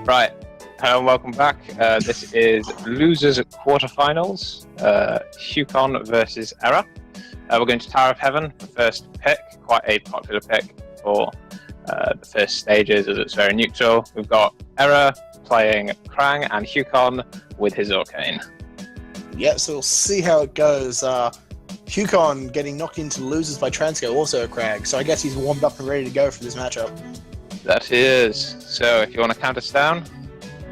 Right, hello and welcome back. This is Losers Quarterfinals, Hukon versus ERR. We're going to Tower of Heaven, the first pick, quite a popular pick for the first stages as it's very neutral. We've got ERR playing Kragg and Hukon with his Orcane. Yep, so we'll see how it goes. Hukon getting knocked into losers by Transco, also a Kragg, so I guess he's warmed up and ready to go for this matchup. That he is. So if you want to count us down.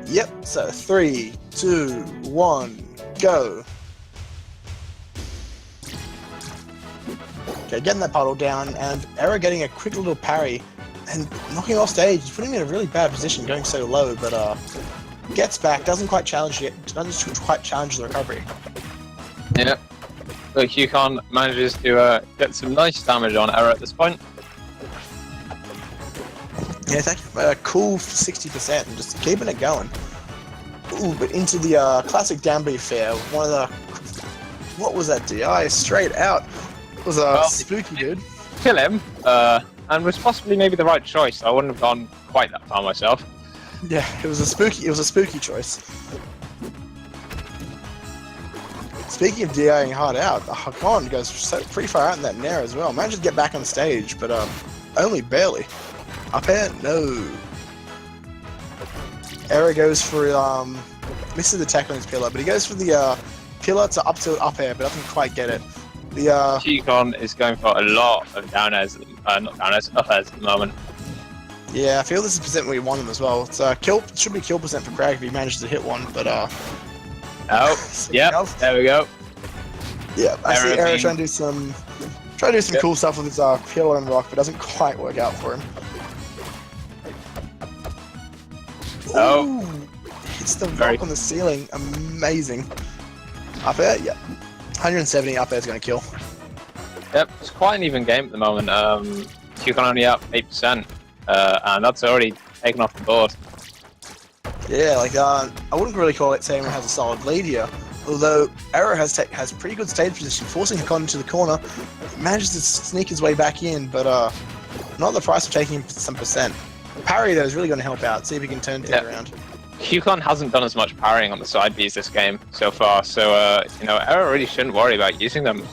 Yep, so 3, 2, 1, go. Okay, getting that puddle down, and ERR getting a quick little parry and knocking off stage. He's putting him in a really bad position, going so low, but gets back, doesn't quite challenge the recovery. Yeah. So Hukon manages to get some nice damage on ERR at this point. Yeah, it's actually a cool 60% and just keeping it going. Ooh, but into the classic down B fair. One of the... What was that DI? Straight out. It was a spooky dude. Kill him, and was possibly maybe the right choice. I wouldn't have gone quite that far myself. Yeah, it was a spooky choice. Speaking of DIing hard out, Hukon goes pretty far out in that Nair as well. Manages to get back on the stage, but only barely. Up air? No. ERR goes for, misses the tackle on his pillar, but he goes for the pillar to up tilt up air, but doesn't quite get it. The Hukon is going for a lot of down airs, not down airs, up airs at the moment. Yeah, I feel this is percent where you want him as well. It's should be kill percent for Kragg if he manages to hit one, but oh, yep, there we go. Yeah, I see ERR trying to do some cool stuff with his pillar and rock, but doesn't quite work out for him. Oh, hits the rock on the ceiling. Amazing. Up air, yeah. 170 up air is going to kill. Yep, it's quite an even game at the moment. Hukon only up 8%, and that's already taken off the board. Yeah, like I wouldn't really call it saying it has a solid lead here. Although ERR has pretty good stage position, forcing Hukon into the corner, manages to sneak his way back in, but not at the price of taking some percent. Parry though is really going to help out. See if he can turn things around. Hukon hasn't done as much parrying on the side Bs this game so far, so ERR really shouldn't worry about using them.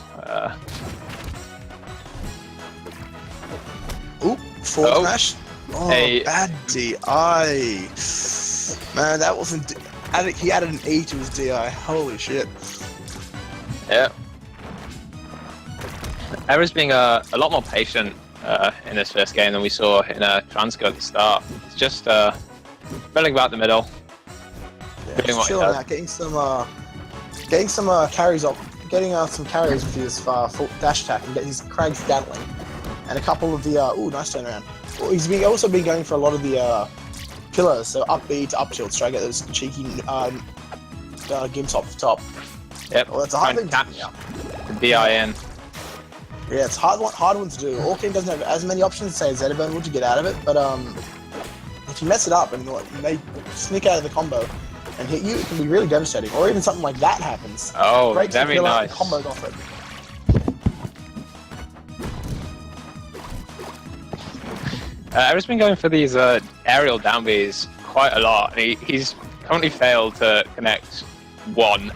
Ooh, forward smash. Oh, bad DI. Man, that wasn't. He added an E to his DI. Holy shit. Yeah. ERR's being a lot more patient in this first game than we saw in Transco at the start. It's just milling about the middle, doing what he does. Out, getting some carries up, getting some carries with his full dash attack and getting his Kragg Gatling, and a couple of the nice turnaround. Well, he's also been going for a lot of the pillars, so up B to up tilt, so I get those cheeky gimps off the top. Yep. Well, that's a hard thing to do. The DIN. Yeah, it's hard one to do. Orcane doesn't have as many options, say, as Zetaburn would to get out of it, but if you mess it up and they sneak out of the combo and hit you, it can be really devastating. Or even something like that happens. Oh, very nice. Comboed off it. ERR's been going for these aerial down Bs quite a lot. He's currently failed to connect one.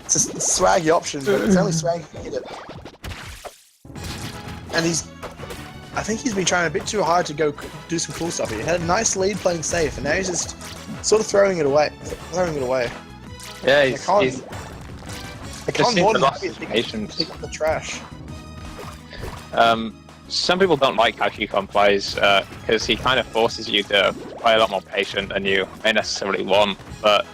It's a swaggy option, but it's only swaggy if you hit it. And I think he's been trying a bit too hard to go do some cool stuff here. He had a nice lead playing safe, and now he's just sort of throwing it away. Yeah, he's more than happy to pick up the trash. Some people don't like how Hukon plays because he kind of forces you to play a lot more patient than you may necessarily want, but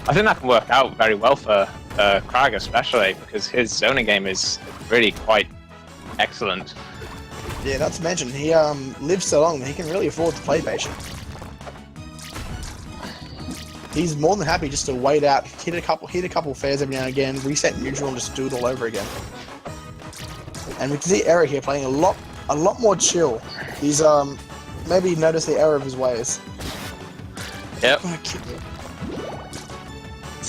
I think that can work out very well for Kragg especially, because his zoning game is really quite excellent. Yeah, not to mention, he lives so long that he can really afford to play patient. He's more than happy just to wait out, hit a couple fares every now and again, reset neutral and just do it all over again. And we can see ERR here playing a lot more chill. He's maybe noticed the error of his ways. Yep.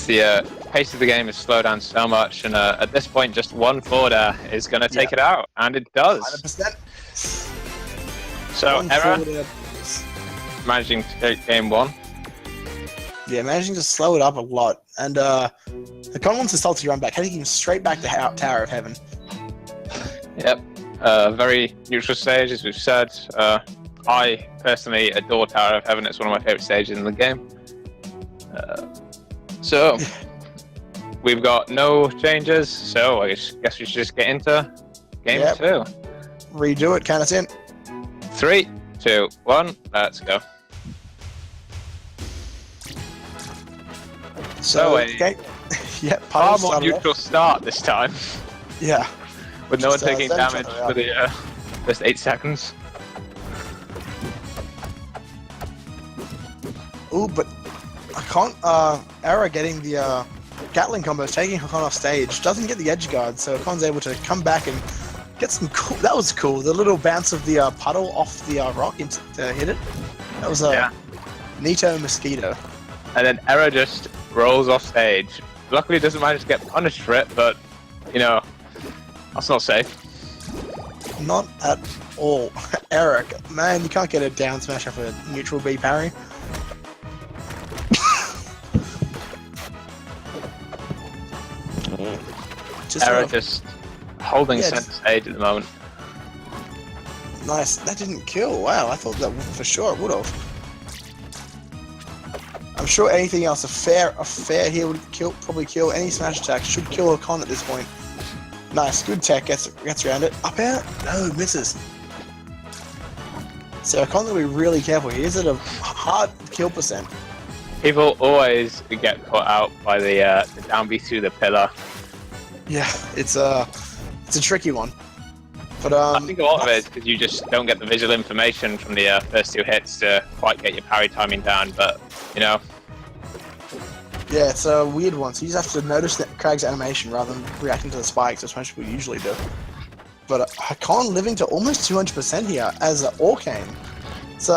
The pace of the game has slowed down so much, and at this point, just one forward air is going to take it out, and it does. 100%. So, ERR managing to take game 1. Yeah, managing to slow it up a lot. And Hukon wants to salty run back, heading him straight back to Tower of Heaven. Yep. Very neutral stage, as we've said. I personally adore Tower of Heaven. It's one of my favourite stages in the game. So, we've got no changes, so I guess we should just get into game 2. Redo it, count us in. 3, 2, 1, let's go. So, okay. Yeah, far more neutral start this time. Yeah. With no one taking damage for the first 8 seconds. Ooh, but I can't. Era getting the Gatling combos, taking Hukon off stage, doesn't get the edge guard, so Hukon's able to come back and get some cool. That was cool. The little bounce of the puddle off the rock to hit it. That was a Neato mosquito. And then Era just rolls off stage. Luckily, doesn't manage to get punished for it, but you know, that's not safe. Not at all. Eric, man, you can't get a down smash off a neutral B parry. Era just holding center stage at the moment. Nice. That didn't kill. Wow, I thought that for sure it would have. I'm sure anything else, a fair here would probably kill. Any smash attack should kill Hukon at this point. Nice, good tech, gets around it. Up out? No, misses. So Hukon's gonna be really careful. He is at a hard kill percent. People always get caught out by the down B through the pillar. Yeah, it's a tricky one. But I think a lot of it is because you just don't get the visual information from the first 2 hits to quite get your parry timing down. But you know, yeah, it's a weird one. So you just have to notice that Kragg's animation rather than reacting to the spikes, as most people usually do. But Hukon living to almost 200% here as Orcane. It's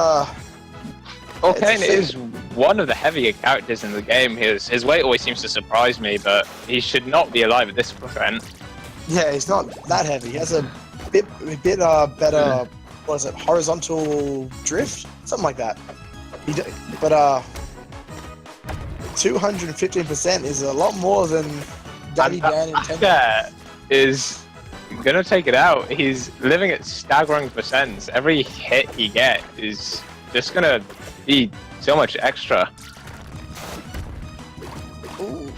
Orcane is one of the heavier characters in the game. His weight always seems to surprise me, but he should not be alive at this percent. Yeah, he's not that heavy. He has a bit better, what is it, horizontal drift? Something like that. But 215% is a lot more than Daddy Dan intended. Yeah, is gonna take it out. He's living at staggering percents. Every hit he gets is just gonna be so much extra. Ooh.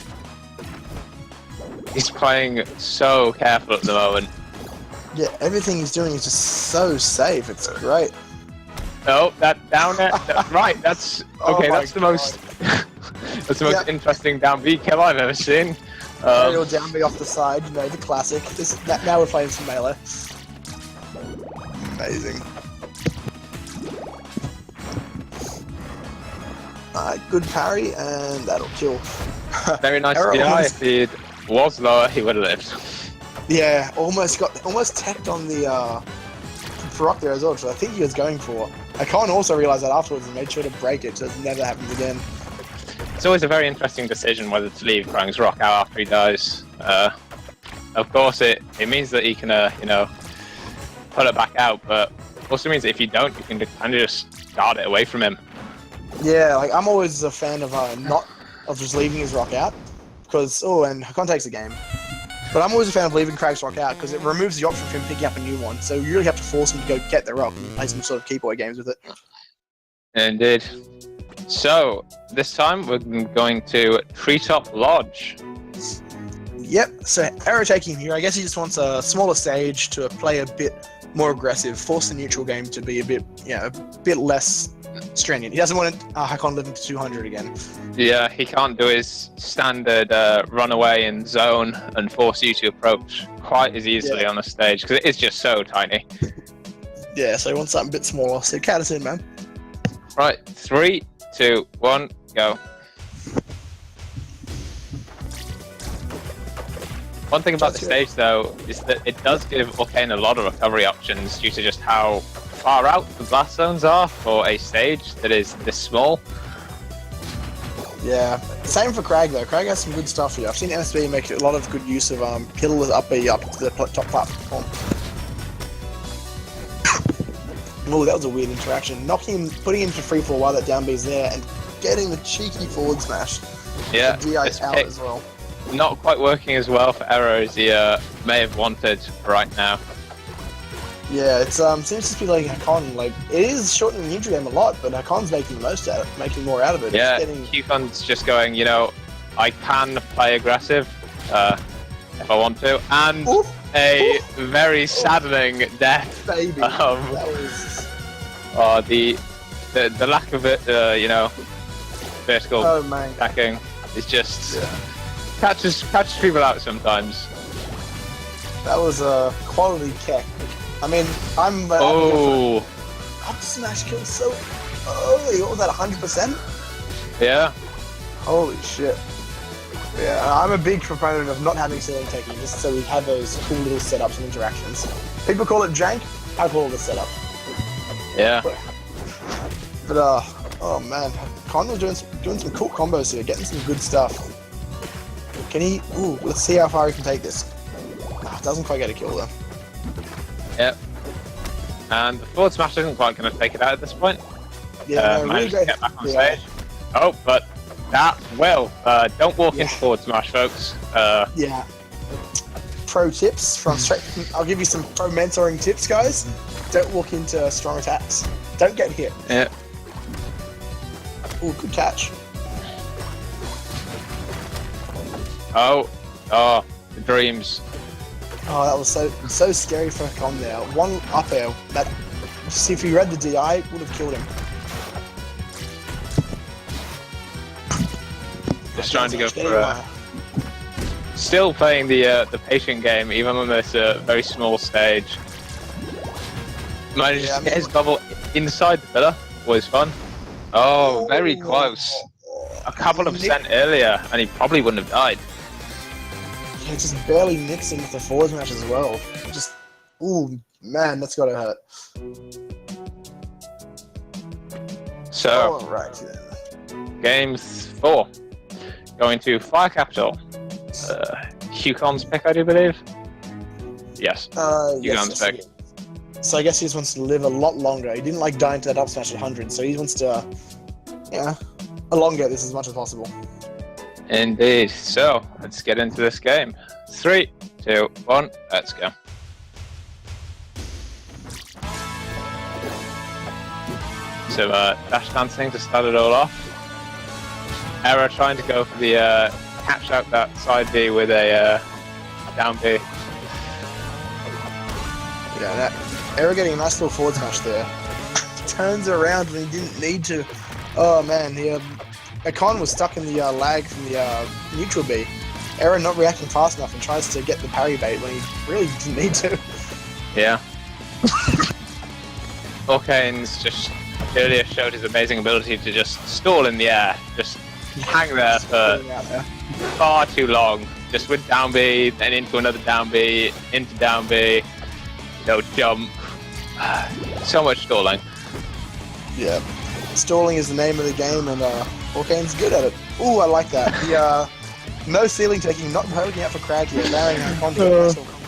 He's playing so careful at the moment. Yeah, everything he's doing is just so safe. It's great. Oh, that down air. Right, that's okay. That's the most. That's the most interesting down B kill I've ever seen. Aerial down B off the side, you know, the classic. Now we're playing some melee. Amazing. Good parry, and that'll kill. Very nice DI. If he was lower, he would have lived. Yeah, almost teched on the rock there as well, which I think he was going for. I can't also realize that afterwards and made sure to break it so it never happens again. It's always a very interesting decision whether to leave Kragg's rock out after he dies. Of course, it means that he can, you know, put it back out, but also means that if you don't, you can kind of just guard it away from him. Yeah, like I'm always a fan of just leaving his rock out, because and Hukon takes the game. But I'm always a fan of leaving Kragg's rock out because it removes the option for him picking up a new one. So you really have to force him to go get the rock and play some sort of keyboard games with it. Indeed. So this time we're going to Treetop Lodge. Yep. So arrow taking here. I guess he just wants a smaller stage to play a bit more aggressive, force the neutral game to be a bit less stringent. He doesn't want Hukon living to 200 again. Yeah, he can't do his standard run away and zone and force you to approach quite as easily on the stage because it is just so tiny. Yeah, so he wants something a bit smaller. So count us in, man. Right, 3, 2, 1, go. One thing about the stage, though, is that it does give Orcane a lot of recovery options due to just how far out the blast zones are for a stage that is this small. Yeah, same for Kragg, though. Kragg has some good stuff here. I've seen MSB make a lot of good use of pillars up to the top platform. Oh, that was a weird interaction. Knocking him, putting him to free fall while that down B's there, and getting the cheeky forward smash. Yeah, The DI out as well. Not quite working as well for Error as he may have wanted right now. Yeah, it seems to be like Hukon, like, it is shortening the neutral game a lot, but Hukon's making the most out of it, making more out of it. Yeah, getting... Hukon's just going, you know, I can play aggressive if I want to, and very saddening death. Baby, that was... The lack of it, you know, vertical attacking is just catches people out sometimes. That was a quality kick. I mean, I'm up smash kill so early. What was that, 100%? Yeah. Holy shit. Yeah, I'm a big proponent of not having ceiling taking, just so we have those cool little setups and interactions. People call it jank, I call it a setup. Yeah. But oh man, Con was doing some cool combos here, getting some good stuff. Can he? Ooh, let's see how far he can take this. Doesn't quite get a kill though. Yep. And the forward smash isn't quite going to take it out at this point. Yeah, no, really great. Get back on stage. Oh, but that will. Don't walk into forward smash, folks. Yeah. Pro tips from I'll give you some pro mentoring tips, guys. Don't walk into strong attacks. Don't get hit. Yeah. Ooh, good catch. Oh, the dreams. Oh, that was so scary for Hukon there. One up air. That, see, if he read the DI, it would have killed him. Just trying to go for still playing the patient game, even on this very small stage. Managed to get his bubble inside the pillar. Was fun. Oh, very close. A couple of percent earlier, and he probably wouldn't have died. Yeah, just barely nicks into the forward smash as well. Just, ooh, man, that's gotta hurt. So, alright then. Game 4. Going to Fire Capital. Hukon's pick, I do believe. Yes. Hukon's pick. So I guess he just wants to live a lot longer. He didn't like dying to that up smash at 100, so he wants to, elongate this as much as possible. Indeed. So, let's get into this game. 3, 2, 1, let's go. So, dash dancing to start it all off. Error trying to go for the catch out that side B with a down B. Yeah, that Error getting a nice little forward smash there. Turns around when he didn't need to. Oh man, Hukon was stuck in the lag from the neutral B. Error not reacting fast enough and tries to get the parry bait when he really didn't need to. Yeah. Orcane's just earlier showed his amazing ability to just stall in the air, just hang there for far too long, just with down B, then into another down B, into down B, no jump. So much stalling. Yeah. Stalling is the name of the game, and Orcane's good at it. Ooh, I like that. The no ceiling taking, not poking out for Kragg here, allowing Hukon to get a nice little combo.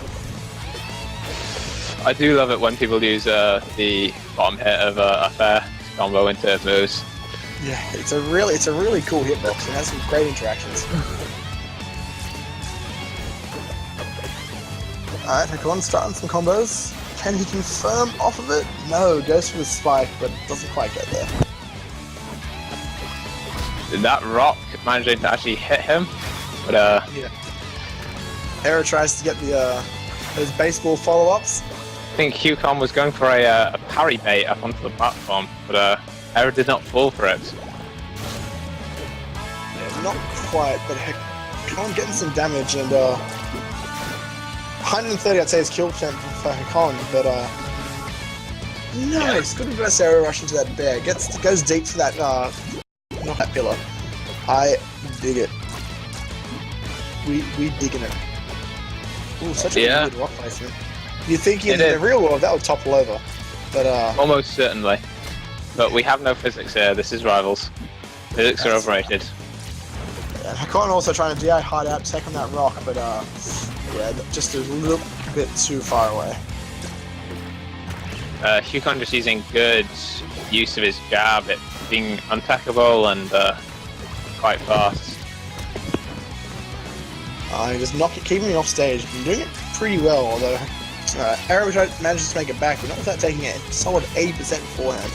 I do love it when people use the bottom hit of a fair combo into moves. Yeah, it's a really cool hitbox and has some great interactions. Alright, Hukon's starting some combos. Can he confirm off of it? No, goes for the spike, but doesn't quite get there. That rock managing to actually hit him, but yeah. Error tries to get the those baseball follow-ups. I think Hukon was going for a parry bait up onto the platform, but Error did not fall for it. Yeah, not quite, but Hukon getting some damage, and 130 I'd say is kill percent for Hukon, but nice, good reverse arrow rush into that bear. Goes deep for that not that pillar. I dig it. We digging it. Ooh, such a weird rock placement. You're thinking in the real world that would topple over, but almost certainly. But we have no physics here. This is Rivals. Physics are overrated. And Hukon also trying to DI hard out, take on that rock, but yeah, just a little bit too far away. Hukon just using good use of his jab, it being untechable and quite fast. Just keeping me off stage. I'm doing it pretty well, although Arrow manages to make it back, but not without taking a solid 80% beforehand.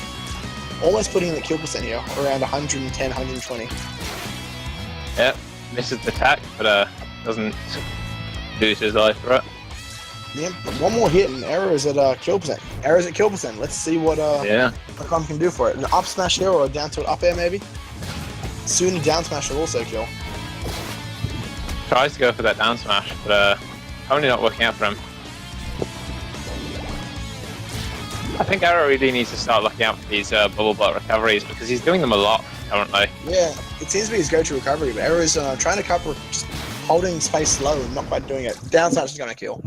Almost putting in the kill percent here, around 110, 120. Yep, misses the attack, but doesn't lose his life for it. Yeah, one more hit and Arrow is at kill percent. Arrow's at kill percent. Let's see what Hukon can do for it. An up smash here or a down tilt up air maybe? Soon a down smash will also kill. Tries to go for that down smash, but only not working out for him. I think Arrow really needs to start looking out for these bubble block recoveries because he's doing them a lot currently. Yeah, it seems to be his go-to recovery, but Arrow is trying to cover, just holding space low and not quite doing it. Down smash is going to kill.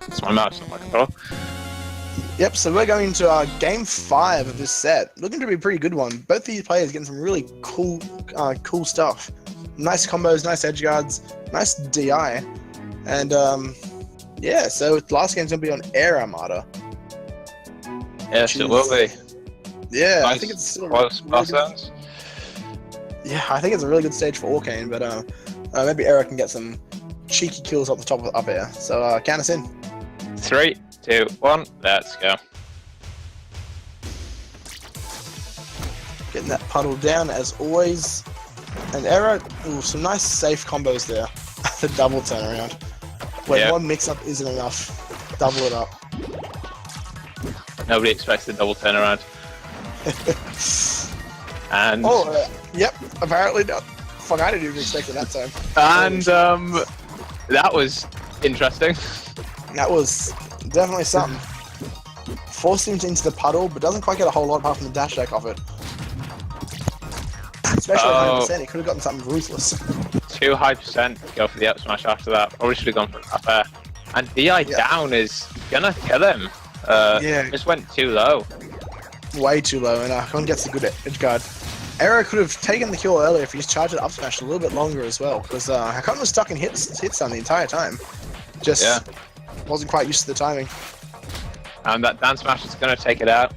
It's my mouse, not my controller. Yep, so we're going into game 5 of this set. Looking to be a pretty good one. Both these players getting some really cool stuff. Nice combos, nice edge guards, nice DI. And yeah, so the last game's going to be on Air Armada. Yes, it will be. Yeah, nice, I think it's still close really good. Yeah, I think it's a really good stage for Orcane, but maybe Era can get some cheeky kills up the top of up air. So count us in. 3, 2, 1, let's go. Getting that puddle down as always. And Era, ooh, some nice safe combos there. The double turnaround. When one mix-up isn't enough, double it up. Nobody expects the double turnaround. And yep, apparently not. Fuck, I didn't even expect it that time. And that was interesting. That was definitely something. Forced him into the puddle, but doesn't quite get a whole lot apart from the dash deck off it. Especially at 100%, he could have gotten something ruthless. Too high percent to go for the up smash after that. Probably should have gone for up air. And DI down is gonna kill him. Just went too low. Way too low, and Hukon gets a good edge guard. Arrow could have taken the kill earlier if he just charged it up smash a little bit longer as well, because Hukon was stuck in hit stun the entire time. Just wasn't quite used to the timing. And that down smash is gonna take it out.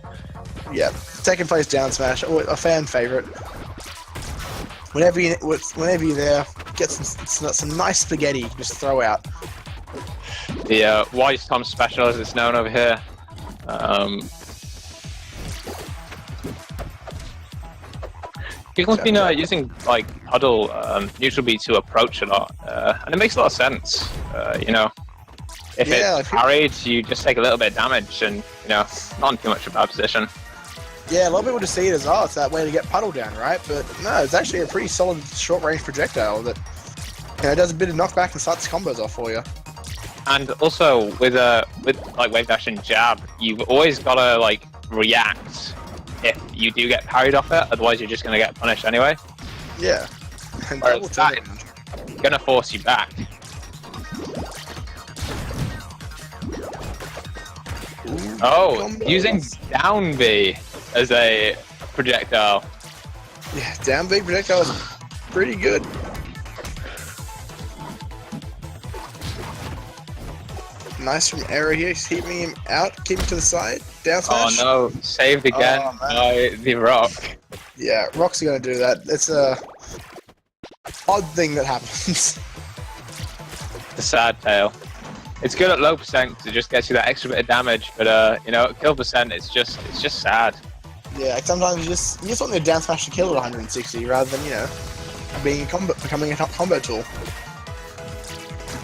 Yeah, second place down smash, a fan favorite. Whenever you're there, get some nice spaghetti, just throw out. The Wise Tom special, as it's known over here. Hukon's been using like puddle neutral B to approach a lot, and it makes a lot of sense. You know, if it's parried, you just take a little bit of damage, and you know, not in too much of a bad position. Yeah, a lot of people just see it as, oh, it's that way to get puddle down, right? But no, it's actually a pretty solid short-range projectile that, you know, does a bit of knockback and starts combos off for you. And also with like wave dash and jab, you've always got to like react if you do get parried off it. Otherwise, you're just going to get punished anyway. Yeah. And whereas that is going to force you back. Ooh, using down B as a projectile. Yeah, down B projectile is pretty good. Nice from Arrow here, keeping him out, keep him to the side, down smash. Oh no, saved again by the Rock. Yeah, Rock's gonna do that. It's a odd thing that happens. The sad tale. It's good at low percent because it just gets you that extra bit of damage, but you know, at kill percent, it's just sad. Yeah, sometimes you just want the down smash to kill at 160 rather than, you know, becoming a combo tool.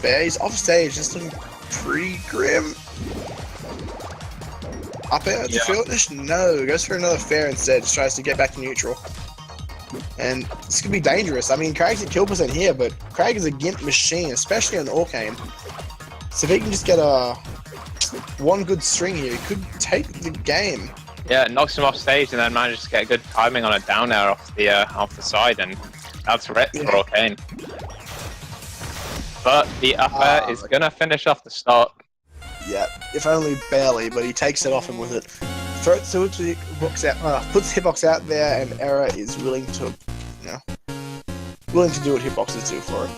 But he's off stage, just looking pretty grim. Up air to finish? No, goes for another fair instead, just tries to get back to neutral. And this could be dangerous. I mean, Kragg's at kill percent here, but Kragg is a gimp machine, especially on Orcane. So if he can just get one good string here, he could take the game. Yeah, it knocks him off stage and then manages to get good timing on a down air off the side, and that's it for Orcane. But the up air is gonna finish off the stock. Yeah, if only barely, but he takes it off him with it. Puts hitbox out there, and Era is willing to, you know, do what hitboxes do for it.